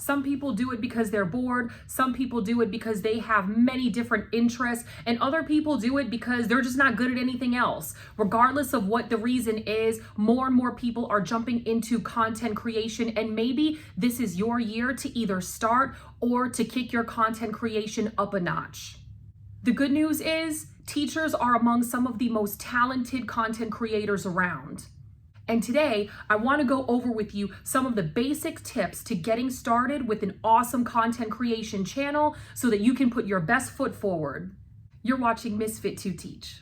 Some people do it because they're bored. Some people do it because they have many different interests, and other people do it because they're just not good at anything else. Regardless of what the reason is, more and more people are jumping into content creation, and maybe this is your year to either start or to kick your content creation up a notch. The good news is teachers are among some of the most talented content creators around. And today, I want to go over with you some of the basic tips to getting started with an awesome content creation channel so that you can put your best foot forward. You're watching Misfit to Teach.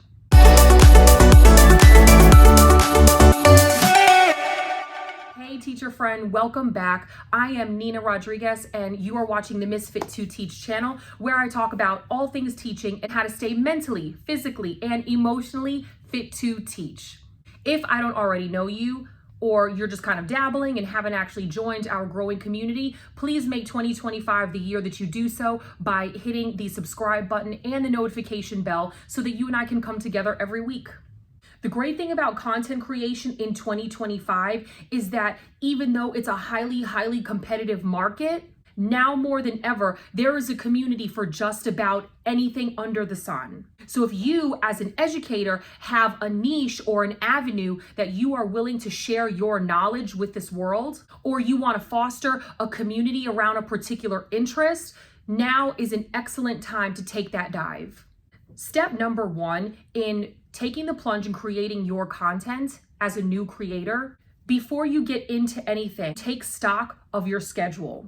Hey teacher friend, welcome back. I am Nina Rodriguez and you are watching the Misfit to Teach channel, where I talk about all things teaching and how to stay mentally, physically, and emotionally fit to teach. If I don't already know you, or you're just kind of dabbling and haven't actually joined our growing community, please make 2025 the year that you do so by hitting the subscribe button and the notification bell so that you and I can come together every week. The great thing about content creation in 2025 is that even though it's a highly competitive market, now more than ever, there is a community for just about anything under the sun. So if you, as an educator, have a niche or an avenue that you are willing to share your knowledge with this world, or you want to foster a community around a particular interest, now is an excellent time to take that dive. Step number one in taking the plunge and creating your content as a new creator, before you get into anything, take stock of your schedule.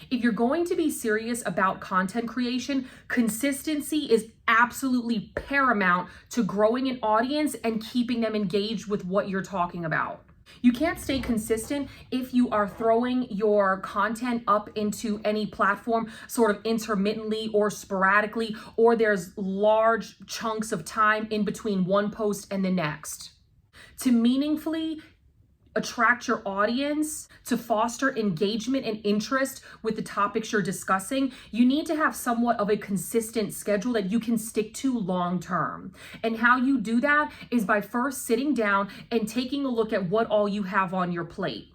If you're going to be serious about content creation, consistency is absolutely paramount to growing an audience and keeping them engaged with what you're talking about. You can't stay consistent if you are throwing your content up into any platform sort of intermittently or sporadically, or there's large chunks of time in between one post and the next. To meaningfully attract your audience, to foster engagement and interest with the topics you're discussing, you need to have somewhat of a consistent schedule that you can stick to long term. And how you do that is by first sitting down and taking a look at what all you have on your plate.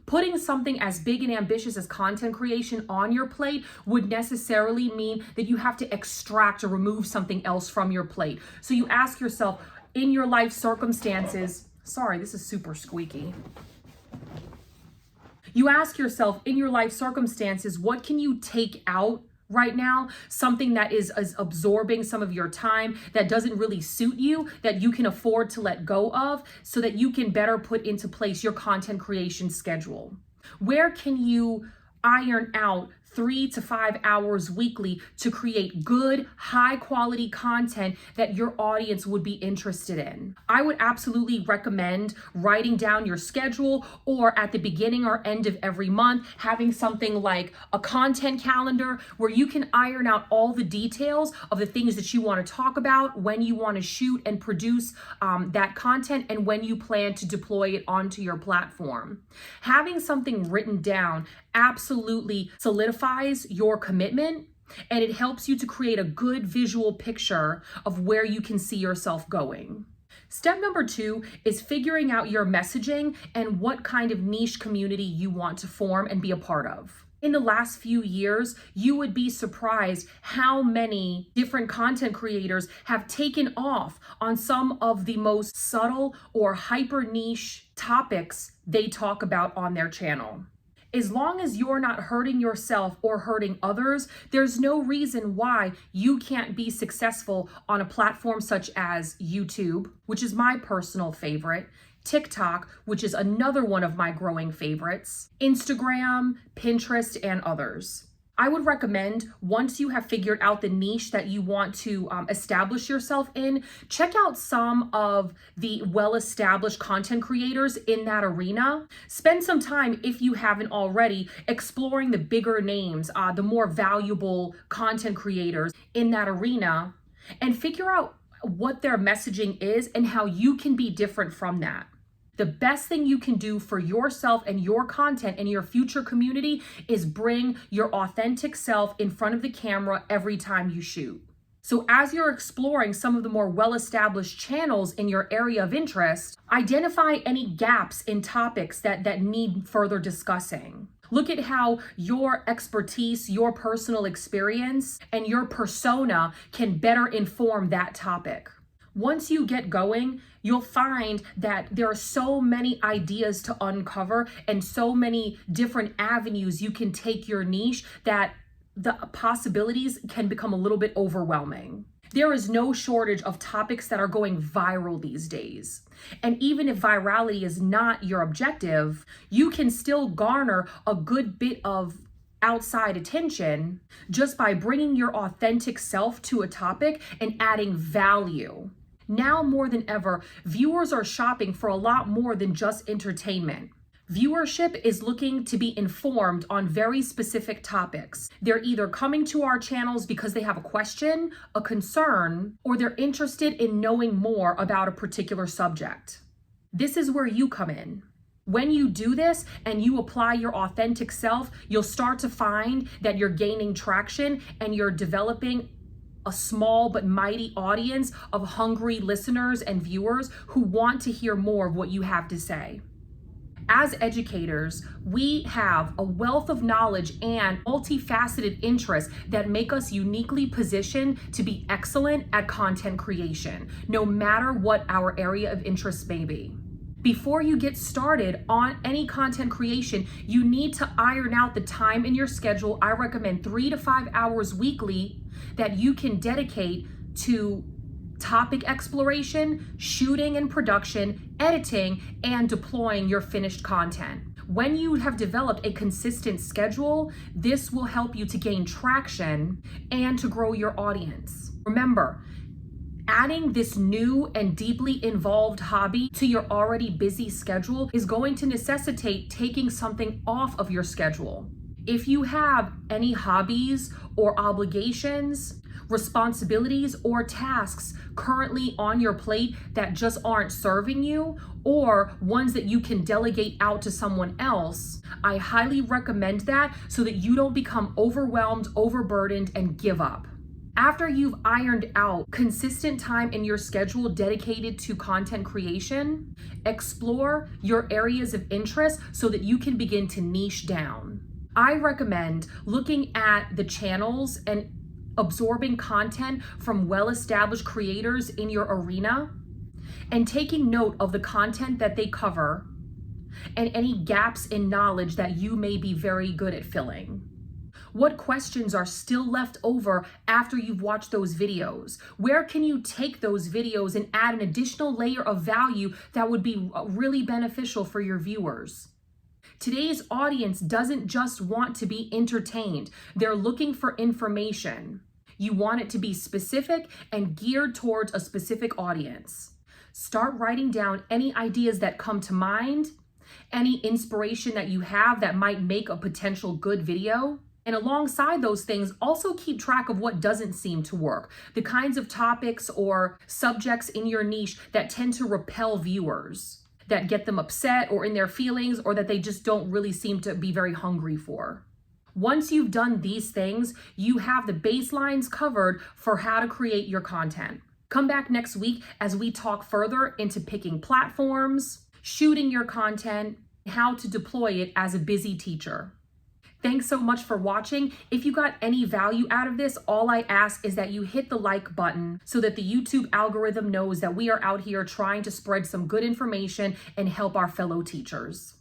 Putting something as big and ambitious as content creation on your plate would necessarily mean that you have to extract or remove something else from your plate. So you ask yourself, in your life circumstances, sorry, this is super squeaky. You ask yourself, in your life circumstances, what can you take out right now? Something that is absorbing some of your time, that doesn't really suit you, that you can afford to let go of, so that you can better put into place your content creation schedule. Where can you iron out 3 to 5 hours weekly to create good, high quality content that your audience would be interested in? I would absolutely recommend writing down your schedule, or at the beginning or end of every month, having something like a content calendar where you can iron out all the details of the things that you want to talk about, when you want to shoot and produce that content, and when you plan to deploy it onto your platform. Having something written down absolutely solidifies your commitment, and it helps you to create a good visual picture of where you can see yourself going. Step number 2 is figuring out your messaging and what kind of niche community you want to form and be a part of. In the last few years, you would be surprised how many different content creators have taken off on some of the most subtle or hyper niche topics they talk about on their channel. As long as you're not hurting yourself or hurting others, there's no reason why you can't be successful on a platform such as YouTube, which is my personal favorite, TikTok, which is another one of my growing favorites, Instagram, Pinterest, and others. I would recommend, once you have figured out the niche that you want to establish yourself in, check out some of the well-established content creators in that arena. Spend some time, if you haven't already, exploring the bigger names, the more valuable content creators in that arena, and figure out what their messaging is and how you can be different from that. The best thing you can do for yourself and your content and your future community is bring your authentic self in front of the camera every time you shoot. So as you're exploring some of the more well-established channels in your area of interest, identify any gaps in topics that need further discussing. Look at how your expertise, your personal experience, and your persona can better inform that topic. Once you get going, you'll find that there are so many ideas to uncover and so many different avenues you can take your niche that the possibilities can become a little bit overwhelming. There is no shortage of topics that are going viral these days. And even if virality is not your objective, you can still garner a good bit of outside attention just by bringing your authentic self to a topic and adding value. Now more than ever, viewers are shopping for a lot more than just entertainment. Viewership is looking to be informed on very specific topics. They're either coming to our channels because they have a question, a concern, or they're interested in knowing more about a particular subject. This is where you come in. When you do this and you apply your authentic self, you'll start to find that you're gaining traction and you're developing a small but mighty audience of hungry listeners and viewers who want to hear more of what you have to say. As educators, we have a wealth of knowledge and multifaceted interests that make us uniquely positioned to be excellent at content creation, no matter what our area of interest may be. Before you get started on any content creation, you need to iron out the time in your schedule. I recommend 3 to 5 hours weekly that you can dedicate to topic exploration, shooting and production, editing, and deploying your finished content. When you have developed a consistent schedule, this will help you to gain traction and to grow your audience. Remember, adding this new and deeply involved hobby to your already busy schedule is going to necessitate taking something off of your schedule. If you have any hobbies or obligations, responsibilities, or tasks currently on your plate that just aren't serving you, or ones that you can delegate out to someone else, I highly recommend that so that you don't become overwhelmed, overburdened, and give up. After you've ironed out consistent time in your schedule dedicated to content creation, explore your areas of interest so that you can begin to niche down. I recommend looking at the channels and absorbing content from well-established creators in your arena and taking note of the content that they cover and any gaps in knowledge that you may be very good at filling. What questions are still left over after you've watched those videos? Where can you take those videos and add an additional layer of value that would be really beneficial for your viewers? Today's audience doesn't just want to be entertained. They're looking for information. You want it to be specific and geared towards a specific audience. Start writing down any ideas that come to mind, any inspiration that you have that might make a potential good video. And alongside those things, also keep track of what doesn't seem to work, the kinds of topics or subjects in your niche that tend to repel viewers, that get them upset or in their feelings, or that they just don't really seem to be very hungry for. Once you've done these things, you have the baselines covered for how to create your content. Come back next week as we talk further into picking platforms, shooting your content, and how to deploy it as a busy teacher. Thanks so much for watching. If you got any value out of this, all I ask is that you hit the like button so that the YouTube algorithm knows that we are out here trying to spread some good information and help our fellow teachers.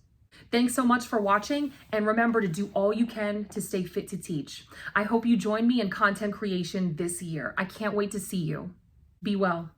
Thanks so much for watching, and remember to do all you can to stay fit to teach. I hope you join me in content creation this year. I can't wait to see you. Be well.